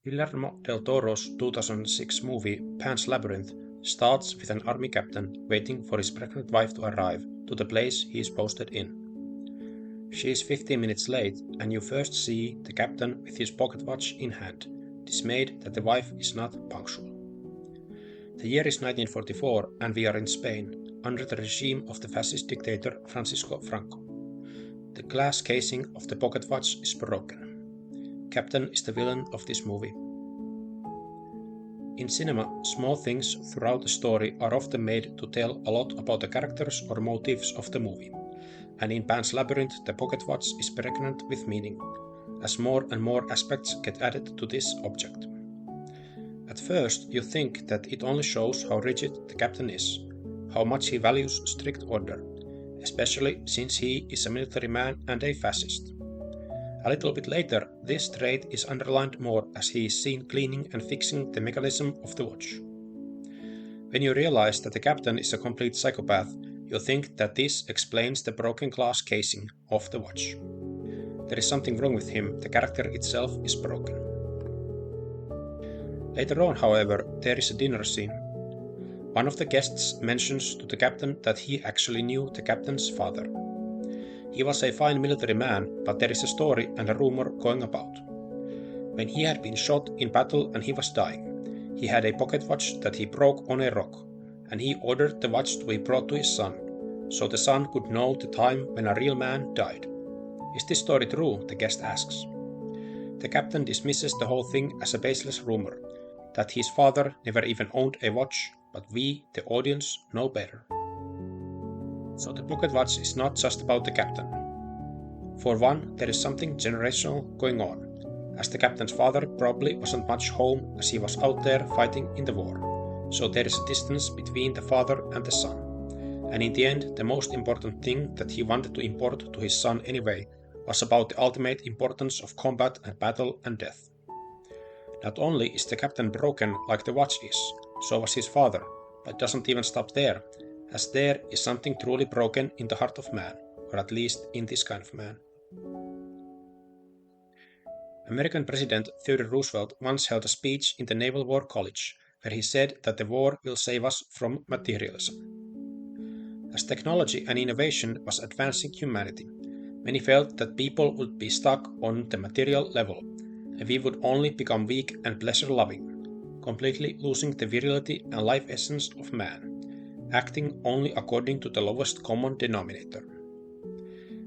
Guillermo del Toro's 2006 movie Pan's Labyrinth starts with an army captain waiting for his pregnant wife to arrive to the place he is posted in. She is 15 minutes late, and you first see the captain with his pocket watch in hand, dismayed that the wife is not punctual. The year is 1944, and we are in Spain, under the regime of the fascist dictator Francisco Franco. The glass casing of the pocket watch is broken. Captain is the villain of this movie. In cinema, small things throughout the story are often made to tell a lot about the characters or motives of the movie, and in Pan's Labyrinth the pocket watch is pregnant with meaning, as more and more aspects get added to this object. At first you think that it only shows how rigid the captain is, how much he values strict order, especially since he is a military man and a fascist. A little bit later, this trait is underlined more as he is seen cleaning and fixing the mechanism of the watch. When you realize that the captain is a complete psychopath, you think that this explains the broken glass casing of the watch. There is something wrong with him, the character itself is broken. Later on, however, there is a dinner scene. One of the guests mentions to the captain that he actually knew the captain's father. He was a fine military man, but there is a story and a rumor going about. When he had been shot in battle and he was dying, he had a pocket watch that he broke on a rock, and he ordered the watch to be brought to his son, so the son could know the time when a real man died. Is this story true? The guest asks. The captain dismisses the whole thing as a baseless rumor, that his father never even owned a watch, but we, the audience, know better. So the pocket watch is not just about the captain. For one, there is something generational going on, as the captain's father probably wasn't much home as he was out there fighting in the war, so there is a distance between the father and the son. And in the end, the most important thing that he wanted to import to his son anyway was about the ultimate importance of combat and battle and death. Not only is the captain broken like the watch is, so was his father, but it doesn't even stop there, as there is something truly broken in the heart of man, or at least in this kind of man. American President Theodore Roosevelt once held a speech in the Naval War College, where he said that the war will save us from materialism. As technology and innovation was advancing humanity, many felt that people would be stuck on the material level, and we would only become weak and pleasure-loving, completely losing the virility and life essence of man, acting only according to the lowest common denominator.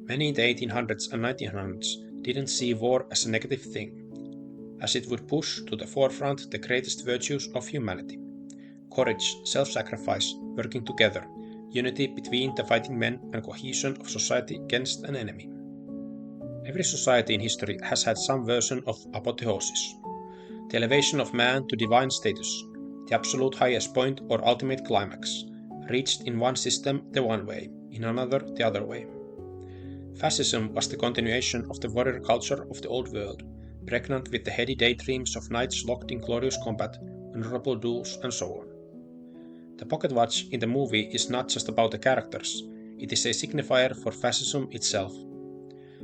Many in the 1800s and 1900s didn't see war as a negative thing, as it would push to the forefront the greatest virtues of humanity: courage, self-sacrifice, working together, unity between the fighting men, and cohesion of society against an enemy. Every society in history has had some version of apotheosis, the elevation of man to divine status, the absolute highest point or ultimate climax, reached in one system the one way, in another the other way. Fascism was the continuation of the warrior culture of the old world, pregnant with the heady daydreams of knights locked in glorious combat, honorable duels, and so on. The pocket watch in the movie is not just about the characters, it is a signifier for fascism itself.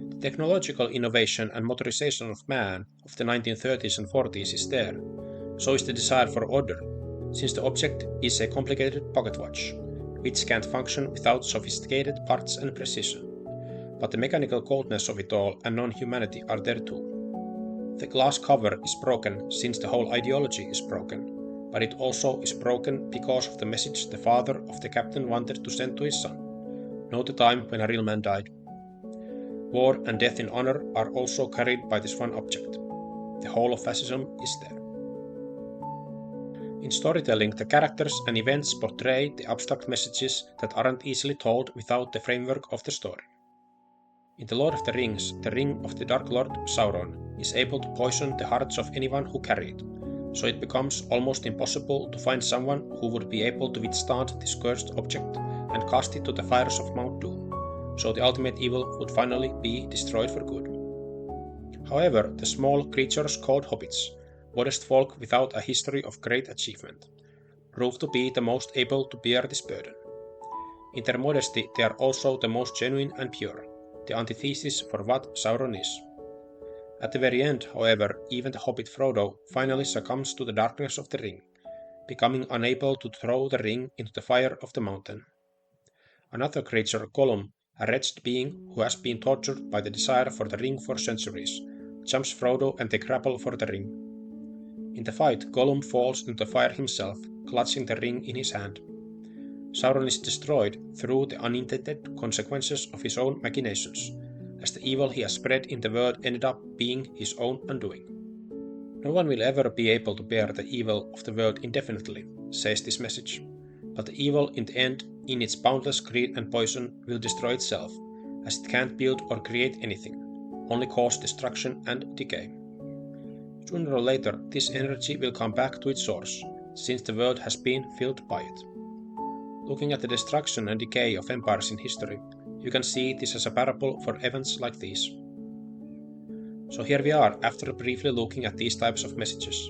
The technological innovation and motorization of man of the 1930s and 40s is there, so is the desire for order, since the object is a complicated pocket watch, which can't function without sophisticated parts and precision. But the mechanical coldness of it all and non-humanity are there too. The glass cover is broken since the whole ideology is broken, but it also is broken because of the message the father of the captain wanted to send to his son. Know the time when a real man died. War and death in honor are also carried by this one object. The whole of fascism is there. In storytelling, the characters and events portray the abstract messages that aren't easily told without the framework of the story. In The Lord of the Rings, the ring of the Dark Lord Sauron is able to poison the hearts of anyone who carry it, so it becomes almost impossible to find someone who would be able to withstand this cursed object and cast it to the fires of Mount Doom, so the ultimate evil would finally be destroyed for good. However, the small creatures called hobbits, modest folk without a history of great achievement, prove to be the most able to bear this burden. In their modesty, they are also the most genuine and pure, the antithesis for what Sauron is. At the very end, however, even the hobbit Frodo finally succumbs to the darkness of the ring, becoming unable to throw the ring into the fire of the mountain. Another creature, Gollum, a wretched being who has been tortured by the desire for the ring for centuries, jumps Frodo and they grapple for the ring. In the fight, Gollum falls into the fire himself, clutching the ring in his hand. Sauron is destroyed through the unintended consequences of his own machinations, as the evil he has spread in the world ended up being his own undoing. No one will ever be able to bear the evil of the world indefinitely, says this message, but the evil in the end, in its boundless greed and poison, will destroy itself, as it can't build or create anything, only cause destruction and decay. Sooner or later, this energy will come back to its source, since the world has been filled by it. Looking at the destruction and decay of empires in history, you can see this as a parable for events like these. So here we are, after briefly looking at these types of messages.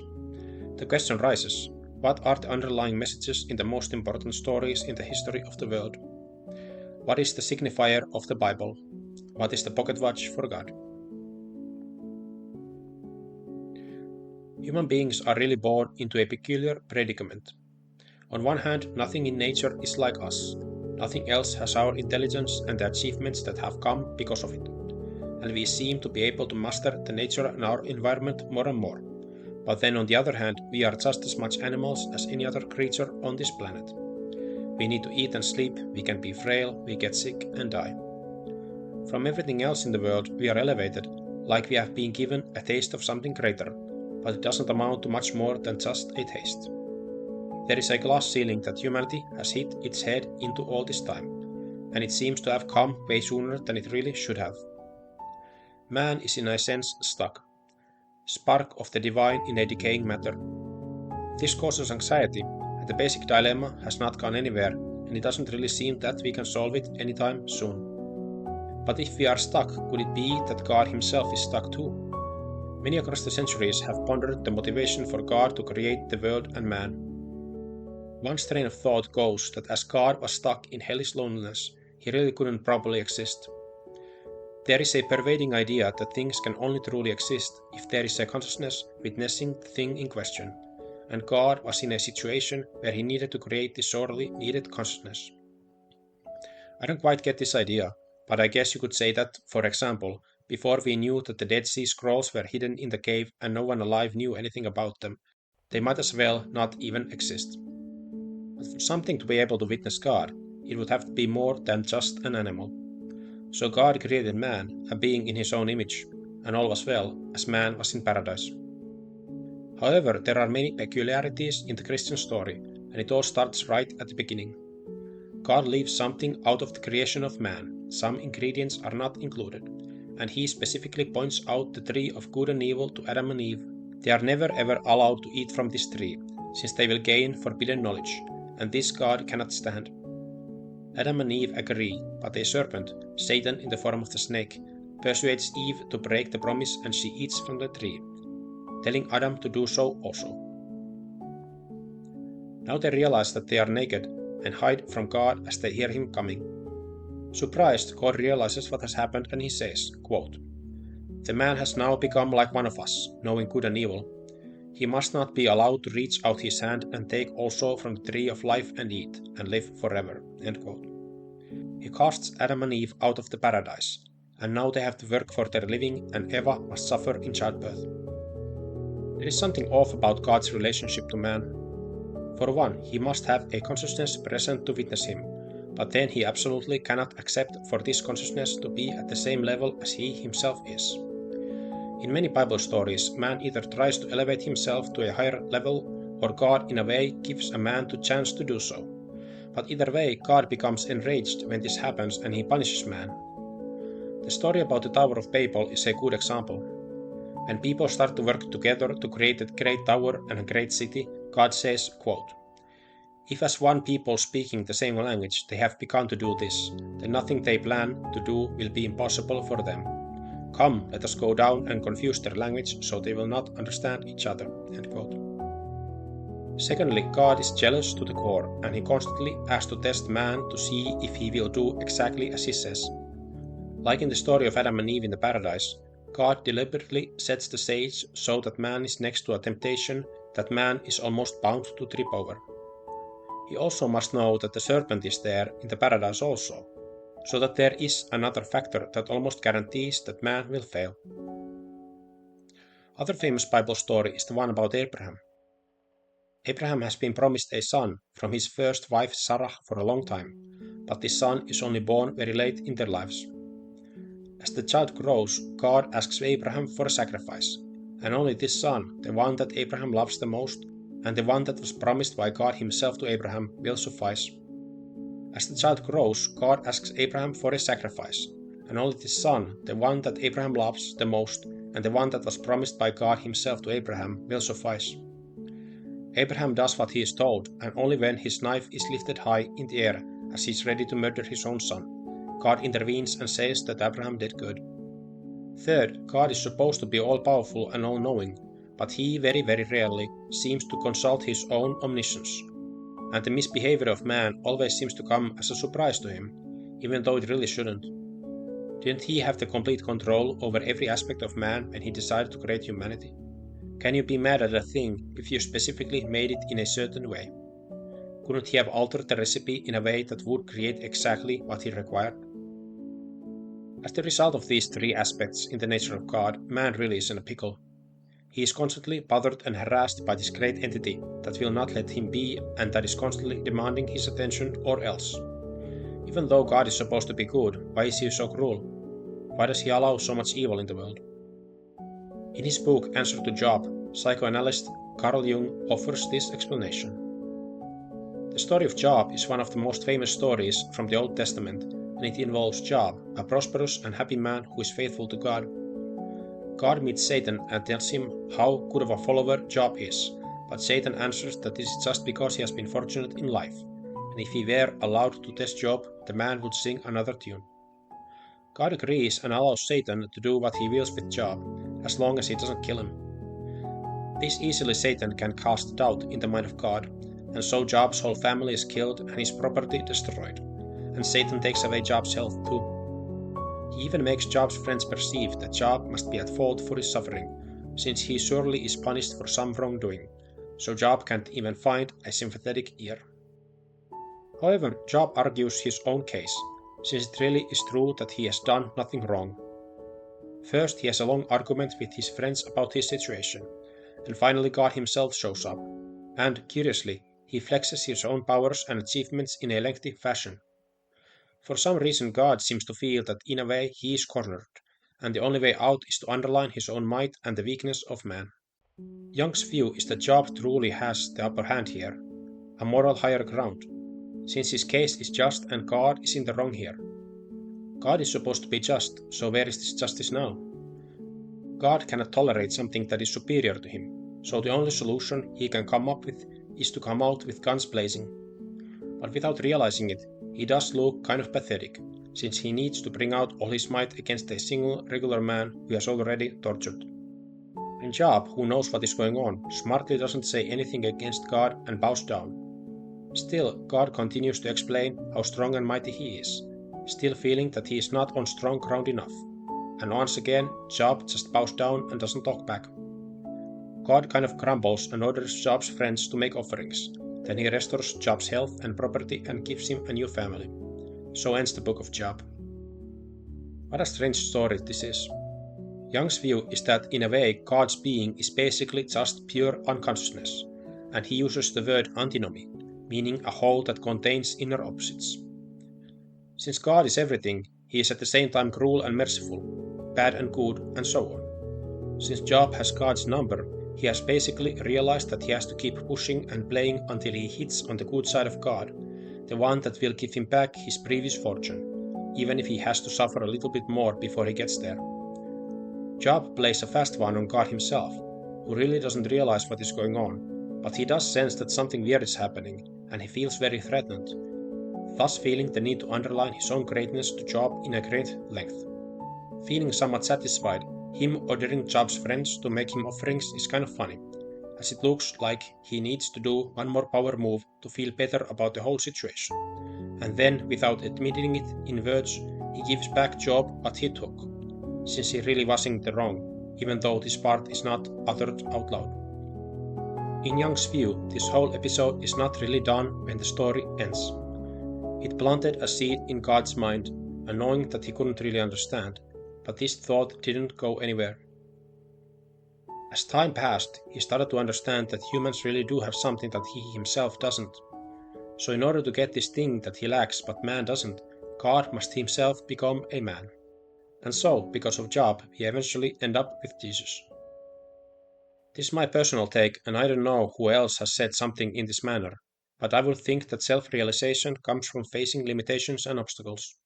The question rises, what are the underlying messages in the most important stories in the history of the world? What is the signifier of the Bible? What is the pocket watch for God? Human beings are really born into a peculiar predicament. On one hand, nothing in nature is like us. Nothing else has our intelligence and the achievements that have come because of it. And we seem to be able to master the nature and our environment more and more. But then on the other hand, we are just as much animals as any other creature on this planet. We need to eat and sleep, we can be frail, we get sick and die. From everything else in the world, we are elevated, like we have been given a taste of something greater, but it doesn't amount to much more than just a taste. There is a glass ceiling that humanity has hit its head into all this time, and it seems to have come way sooner than it really should have. Man is in a sense stuck, spark of the divine in a decaying matter. This causes anxiety, and the basic dilemma has not gone anywhere, and it doesn't really seem that we can solve it anytime soon. But if we are stuck, could it be that God himself is stuck too? Many across the centuries have pondered the motivation for God to create the world and man. One strain of thought goes that as God was stuck in hellish loneliness, he really couldn't properly exist. There is a pervading idea that things can only truly exist if there is a consciousness witnessing the thing in question, and God was in a situation where he needed to create this sorely needed consciousness. I don't quite get this idea, but I guess you could say that, for example, before we knew that the Dead Sea Scrolls were hidden in the cave and no one alive knew anything about them, they might as well not even exist. But for something to be able to witness God, it would have to be more than just an animal. So God created man, a being in his own image, and all was well, as man was in paradise. However, there are many peculiarities in the Christian story, and it all starts right at the beginning. God leaves something out of the creation of man, some ingredients are not included, and he specifically points out the tree of good and evil to Adam and Eve. They are never ever allowed to eat from this tree, since they will gain forbidden knowledge, and this God cannot stand. Adam and Eve agree, but a serpent, Satan in the form of the snake, persuades Eve to break the promise and she eats from the tree, telling Adam to do so also. Now they realize that they are naked and hide from God as they hear him coming. Surprised, God realizes what has happened and he says, quote, "The man has now become like one of us, knowing good and evil. He must not be allowed to reach out his hand and take also from the tree of life and eat, and live forever." End quote. He casts Adam and Eve out of the paradise, and now they have to work for their living, and Eva must suffer in childbirth. There is something off about God's relationship to man. For one, he must have a consciousness present to witness him, but then he absolutely cannot accept for this consciousness to be at the same level as he himself is. In many Bible stories, man either tries to elevate himself to a higher level, or God in a way gives a man the chance to do so. But either way, God becomes enraged when this happens and he punishes man. The story about the Tower of Babel is a good example. When people start to work together to create a great tower and a great city, God says, quote, "If as one people speaking the same language they have begun to do this, then nothing they plan to do will be impossible for them. Come, let us go down and confuse their language so they will not understand each other." End quote. Secondly, God is jealous to the core, and he constantly has to test man to see if he will do exactly as he says. Like in the story of Adam and Eve in the paradise, God deliberately sets the stage so that man is next to a temptation that man is almost bound to trip over. He also must know that the serpent is there in the paradise also, so that there is another factor that almost guarantees that man will fail. Other famous Bible story is the one about Abraham. Abraham has been promised a son from his first wife Sarah for a long time, but this son is only born very late in their lives. As the child grows, God asks Abraham for a sacrifice, and only this son, the one that Abraham loves the most, and the one that was promised by God himself to Abraham, will suffice. As the child grows, God asks Abraham for a sacrifice, and only this son, the one that Abraham loves the most, and the one that was promised by God himself to Abraham, will suffice. Abraham does what he is told, and only when his knife is lifted high in the air as he is ready to murder his own son, God intervenes and says that Abraham did good. Third, God is supposed to be all-powerful and all-knowing, but he very rarely seems to consult his own omniscience, and the misbehavior of man always seems to come as a surprise to him, even though it really shouldn't. Didn't he have the complete control over every aspect of man when he decided to create humanity? Can you be mad at a thing if you specifically made it in a certain way? Couldn't he have altered the recipe in a way that would create exactly what he required? As the result of these three aspects in the nature of God, man really is in a pickle. He is constantly bothered and harassed by this great entity that will not let him be and that is constantly demanding his attention or else. Even though God is supposed to be good, why is he so cruel? Why does he allow so much evil in the world? In his book Answer to Job, psychoanalyst Carl Jung offers this explanation. The story of Job is one of the most famous stories from the Old Testament, and it involves Job, a prosperous and happy man who is faithful to God. God meets Satan and tells him how good of a follower Job is, but Satan answers that this is just because he has been fortunate in life, and if he were allowed to test Job, the man would sing another tune. God agrees and allows Satan to do what he wills with Job, as long as he doesn't kill him. This easily Satan can cast doubt in the mind of God, and so Job's whole family is killed and his property destroyed, and Satan takes away Job's health too. He even makes Job's friends perceive that Job must be at fault for his suffering, since he surely is punished for some wrongdoing, so Job can't even find a sympathetic ear. However, Job argues his own case, since it really is true that he has done nothing wrong. First, he has a long argument with his friends about his situation, and finally God himself shows up, and, curiously, he flexes his own powers and achievements in a lengthy fashion. For some reason God seems to feel that in a way he is cornered, and the only way out is to underline his own might and the weakness of man. Jung's view is that Job truly has the upper hand here, a moral higher ground, since his case is just and God is in the wrong here. God is supposed to be just, so where is this justice now? God cannot tolerate something that is superior to him, so the only solution he can come up with is to come out with guns blazing. But without realizing it, he does look kind of pathetic, since he needs to bring out all his might against a single regular man who has already tortured. And Job, who knows what is going on, smartly doesn't say anything against God and bows down. Still, God continues to explain how strong and mighty he is, still feeling that he is not on strong ground enough. And once again, Job just bows down and doesn't talk back. God kind of grumbles and orders Job's friends to make offerings. Then he restores Job's health and property and gives him a new family. So ends the book of Job. What a strange story this is. Jung's view is that in a way God's being is basically just pure unconsciousness, and he uses the word antinomy, meaning a whole that contains inner opposites. Since God is everything, he is at the same time cruel and merciful, bad and good, and so on. Since Job has God's number, he has basically realized that he has to keep pushing and playing until he hits on the good side of God, the one that will give him back his previous fortune, even if he has to suffer a little bit more before he gets there. Job plays a fast one on God himself, who really doesn't realize what is going on, but he does sense that something weird is happening, and he feels very threatened, thus feeling the need to underline his own greatness to Job in a great length. Feeling somewhat satisfied, him ordering Job's friends to make him offerings is kind of funny, as it looks like he needs to do one more power move to feel better about the whole situation, and then, without admitting it in words, he gives back Job what he took. since he really was in the wrong, even though this part is not uttered out loud. In Young's view, this whole episode is not really done when the story ends. It planted a seed in God's mind, a knowing that he couldn't really understand, but this thought didn't go anywhere. As time passed, he started to understand that humans really do have something that he himself doesn't. So in order to get this thing that he lacks but man doesn't, God must himself become a man. And so, because of Job, he eventually end up with Jesus. This is my personal take, and I don't know who else has said something in this manner, but I would think that self-realization comes from facing limitations and obstacles.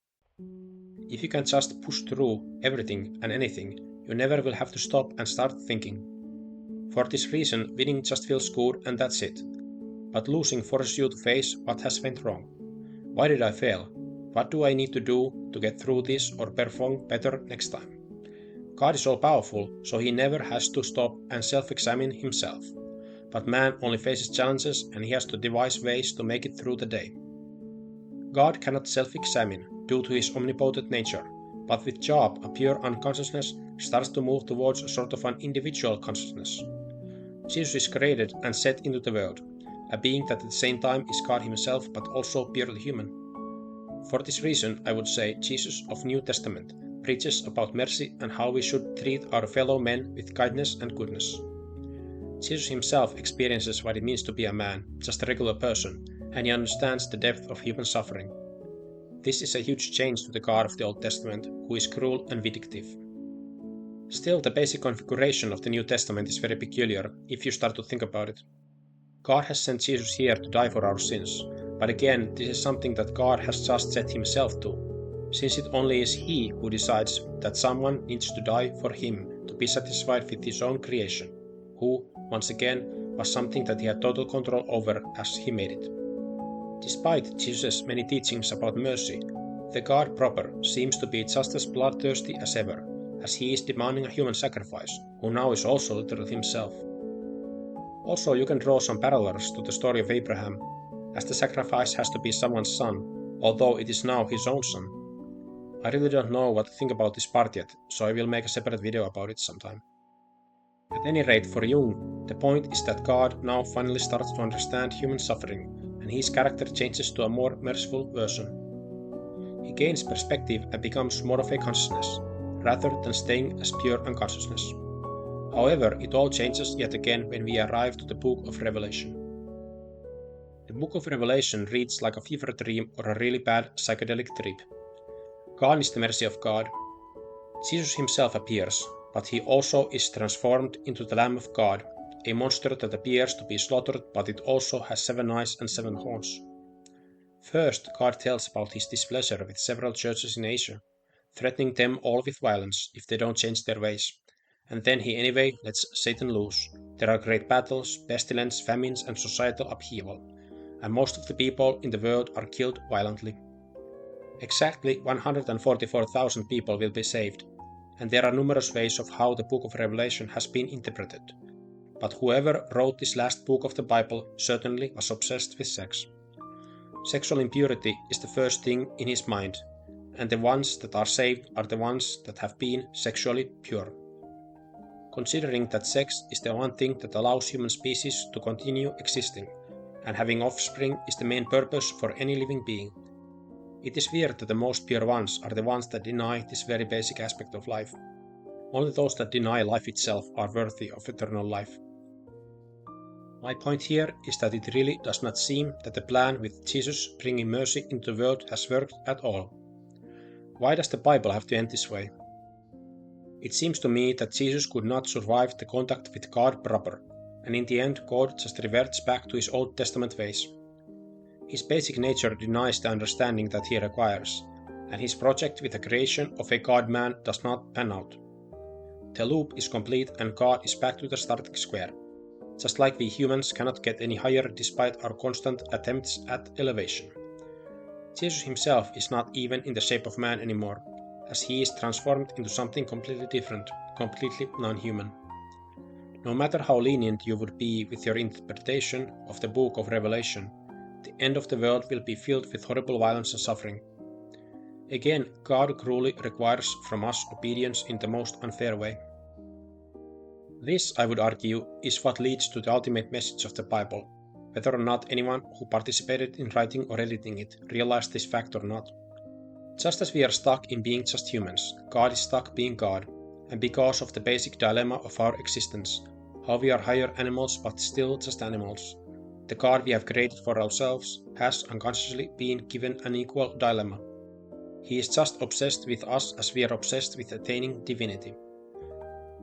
If you can just push through everything and anything, you never will have to stop and start thinking. For this reason, winning just feels good and that's it. But losing forces you to face what has went wrong. Why did I fail? What do I need to do to get through this or perform better next time? God is all-powerful, so he never has to stop and self-examine himself. But man only faces challenges and he has to devise ways to make it through the day. God cannot self-examine due to his omnipotent nature, but with Job, a pure unconsciousness starts to move towards a sort of an individual consciousness. Jesus is created and set into the world, a being that at the same time is God himself but also purely human. For this reason, I would say Jesus of New Testament preaches about mercy and how we should treat our fellow men with kindness and goodness. Jesus himself experiences what it means to be a man, just a regular person, and he understands the depth of human suffering. This is a huge change to the God of the Old Testament, who is cruel and vindictive. Still, the basic configuration of the New Testament is very peculiar, if you start to think about it. God has sent Jesus here to die for our sins, but again, this is something that God has just set himself to, since it only is he who decides that someone needs to die for him to be satisfied with his own creation, who, once again, was something that he had total control over as he made it. Despite Jesus' many teachings about mercy, the God proper seems to be just as bloodthirsty as ever, as he is demanding a human sacrifice, who now is also literally himself. Also, you can draw some parallels to the story of Abraham, as the sacrifice has to be someone's son, although it is now his own son. I really don't know what to think about this part yet, so I will make a separate video about it sometime. At any rate, for Jung, the point is that God now finally starts to understand human suffering, and his character changes to a more merciful version. He gains perspective and becomes more of a consciousness, rather than staying as pure unconsciousness. However, it all changes yet again when we arrive to the Book of Revelation. The Book of Revelation reads like a fever dream or a really bad psychedelic trip. Gone is the mercy of God. Jesus himself appears, but he also is transformed into the Lamb of God, a monster that appears to be slaughtered, but it also has 7 eyes and 7 horns. First, God tells about his displeasure with several churches in Asia, threatening them all with violence if they don't change their ways. And then he anyway lets Satan loose. There are great battles, pestilence, famines, and societal upheaval, and most of the people in the world are killed violently. Exactly 144,000 people will be saved, and there are numerous ways of how the Book of Revelation has been interpreted. But whoever wrote this last book of the Bible certainly was obsessed with sex. Sexual impurity is the first thing in his mind, and the ones that are saved are the ones that have been sexually pure. Considering that sex is the one thing that allows human species to continue existing, and having offspring is the main purpose for any living being, it is weird that the most pure ones are the ones that deny this very basic aspect of life. Only those that deny life itself are worthy of eternal life. My point here is that it really does not seem that the plan with Jesus bringing mercy into the world has worked at all. Why does the Bible have to end this way? It seems to me that Jesus could not survive the contact with God proper, and in the end God just reverts back to his Old Testament ways. His basic nature denies the understanding that he requires, and his project with the creation of a God-man does not pan out. The loop is complete and God is back to the starting square, just like we humans cannot get any higher despite our constant attempts at elevation. Jesus himself is not even in the shape of man anymore, as he is transformed into something completely different, completely non-human. No matter how lenient you would be with your interpretation of the Book of Revelation, the end of the world will be filled with horrible violence and suffering. Again, God cruelly requires from us obedience in the most unfair way. This, I would argue, is what leads to the ultimate message of the Bible, whether or not anyone who participated in writing or editing it realized this fact or not. Just as we are stuck in being just humans, God is stuck being God, and because of the basic dilemma of our existence, how we are higher animals but still just animals, the God we have created for ourselves has unconsciously been given an equal dilemma. He is just obsessed with us as we are obsessed with attaining divinity.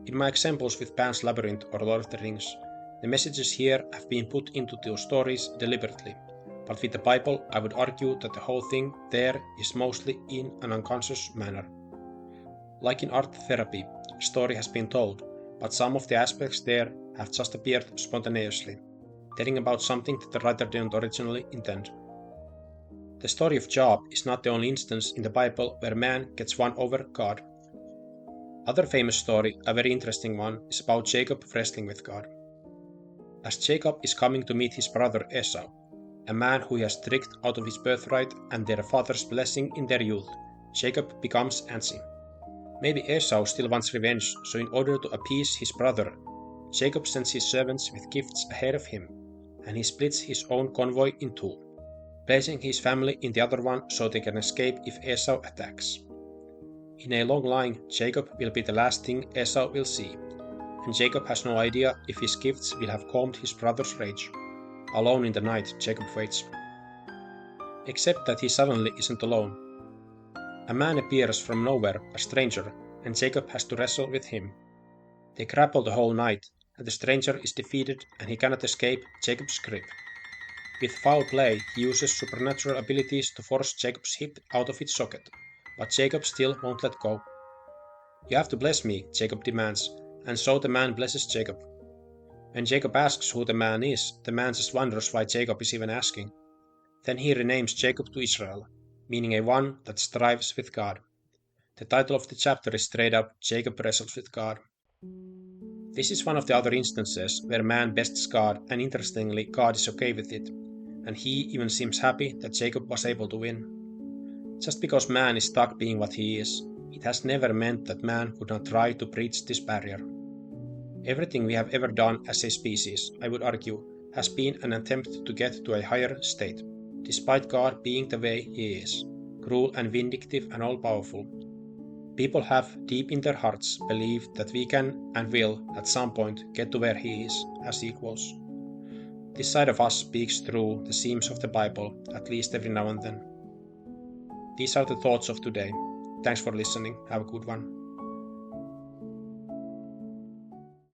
In my examples with Pan's Labyrinth or Lord of the Rings, the messages here have been put into those stories deliberately, but with the Bible I would argue that the whole thing there is mostly in an unconscious manner. Like in art therapy, a story has been told, but some of the aspects there have just appeared spontaneously, telling about something that the writer didn't originally intend. The story of Job is not the only instance in the Bible where man gets won over God. Other famous story, a very interesting one, is about Jacob wrestling with God. As Jacob is coming to meet his brother Esau, a man who he has tricked out of his birthright and their father's blessing in their youth, Jacob becomes antsy. Maybe Esau still wants revenge, so in order to appease his brother, Jacob sends his servants with gifts ahead of him, and he splits his own convoy in two, placing his family in the other one so they can escape if Esau attacks. In a long line, Jacob will be the last thing Esau will see, and Jacob has no idea if his gifts will have calmed his brother's rage. Alone in the night, Jacob waits. Except that he suddenly isn't alone. A man appears from nowhere, a stranger, and Jacob has to wrestle with him. They grapple the whole night, and the stranger is defeated and he cannot escape Jacob's grip. With foul play, he uses supernatural abilities to force Jacob's hip out of its socket, but Jacob still won't let go. "You have to bless me," Jacob demands, and so the man blesses Jacob. When Jacob asks who the man is, the man just wonders why Jacob is even asking. Then he renames Jacob to Israel, meaning a one that strives with God. The title of the chapter is straight up Jacob Wrestles with God. This is one of the other instances where man bests God, and interestingly, God is okay with it, and he even seems happy that Jacob was able to win. Just because man is stuck being what he is, it has never meant that man would not try to breach this barrier. Everything we have ever done as a species, I would argue, has been an attempt to get to a higher state, despite God being the way he is, cruel and vindictive and all-powerful. People have, deep in their hearts, believed that we can and will, at some point, get to where he is, as equals. This side of us speaks through the seams of the Bible, at least every now and then. These are the thoughts of today. Thanks for listening. Have a good one.